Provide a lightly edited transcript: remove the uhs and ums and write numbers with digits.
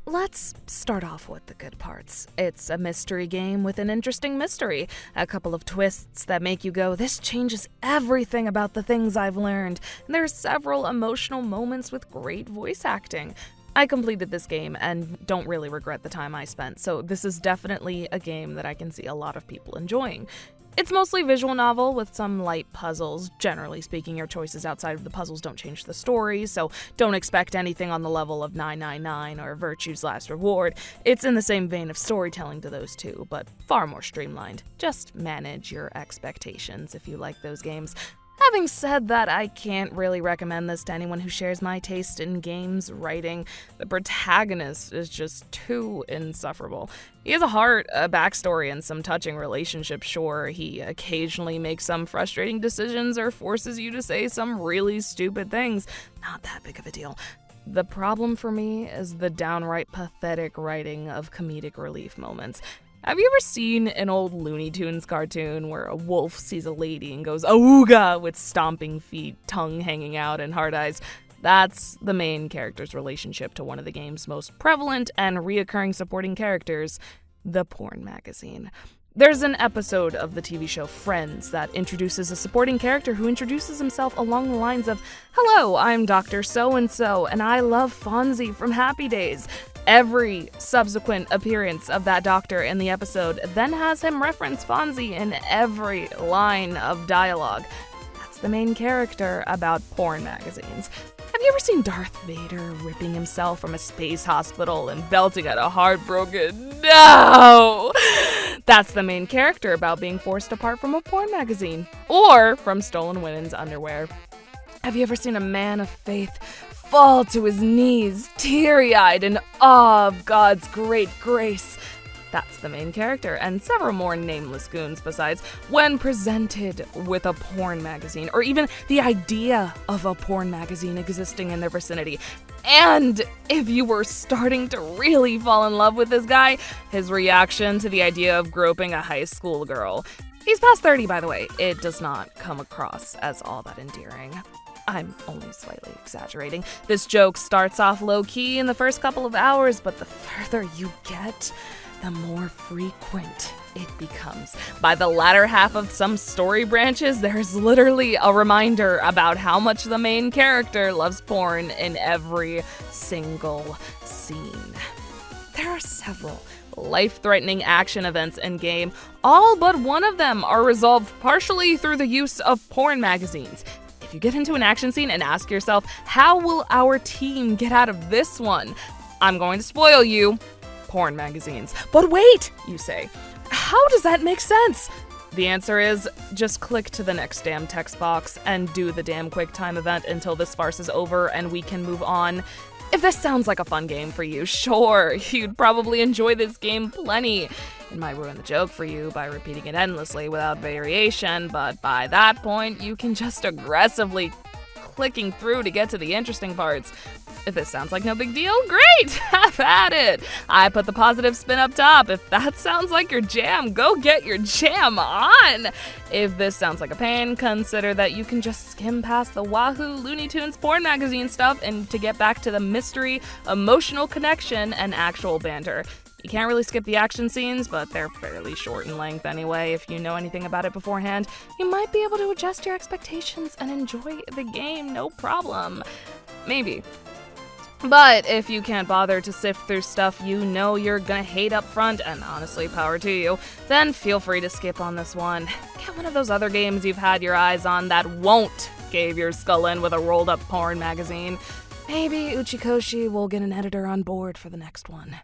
Let's start off with the good parts. It's a mystery game with an interesting mystery, a couple of twists that make you go, this changes everything about the things I've learned, and there are several emotional moments with great voice acting. I completed this game and don't really regret the time I spent, so this is definitely a game that I can see a lot of people enjoying. It's mostly visual novel with some light puzzles. Generally speaking, your choices outside of the puzzles don't change the story, so don't expect anything on the level of 999 or Virtue's Last Reward. It's in the same vein of storytelling to those two, but far more streamlined. Just manage your expectations if you like those games. Having said that, I can't really recommend this to anyone who shares my taste in games writing. The protagonist is just too insufferable. He has a heart, a backstory, and some touching relationships, sure. He occasionally makes some frustrating decisions or forces you to say some really stupid things. Not that big of a deal. The problem for me is the downright pathetic writing of comedic relief moments. Have you ever seen an old Looney Tunes cartoon where a wolf sees a lady and goes, "Awooga," with stomping feet, tongue hanging out, and hard eyes? That's the main character's relationship to one of the game's most prevalent and reoccurring supporting characters, the porn magazine. There's an episode of the TV show Friends that introduces a supporting character who introduces himself along the lines of, "Hello, I'm Dr. So-and-so, and I love Fonzie from Happy Days." Every subsequent appearance of that doctor in the episode then has him reference Fonzie in every line of dialogue. That's the main character about porn magazines. Have you ever seen Darth Vader ripping himself from a space hospital and belting at a heartbroken "No"? That's the main character about being forced apart from a porn magazine, or from stolen women's underwear. Have you ever seen a man of faith fall to his knees, teary-eyed in awe of God's great grace? That's the main character, and several more nameless goons besides, when presented with a porn magazine, or even the idea of a porn magazine existing in their vicinity. And if you were starting to really fall in love with this guy, his reaction to the idea of groping a high school girl. He's past 30, by the way. It does not come across as all that endearing. I'm only slightly exaggerating. This joke starts off low-key in the first couple of hours, but the further you get, the more frequent it becomes. By the latter half of some story branches, there's literally a reminder about how much the main character loves porn in every single scene. There are several life-threatening action events in-game. All but one of them are resolved partially through the use of porn magazines. If you get into an action scene and ask yourself, how will our team get out of this one? I'm going to spoil you. Porn magazines. But wait, you say. How does that make sense? The answer is, just click to the next damn text box and do the damn quick time event until this farce is over and we can move on. If this sounds like a fun game for you, sure, you'd probably enjoy this game plenty. It might ruin the joke for you by repeating it endlessly without variation, but by that point, you can just aggressively clicking through to get to the interesting parts. If this sounds like no big deal, great! Have at it! I put the positive spin up top. If that sounds like your jam, go get your jam on! If this sounds like a pain, consider that you can just skim past the Wahoo Looney Tunes porn magazine stuff and to get back to the mystery, emotional connection, and actual banter. You can't really skip the action scenes, but they're fairly short in length anyway. If you know anything about it beforehand, you might be able to adjust your expectations and enjoy the game, no problem. Maybe. But if you can't bother to sift through stuff you know you're gonna hate up front, and honestly, power to you, then feel free to skip on this one. Get one of those other games you've had your eyes on that won't cave your skull in with a rolled-up porn magazine. Maybe Uchikoshi will get an editor on board for the next one.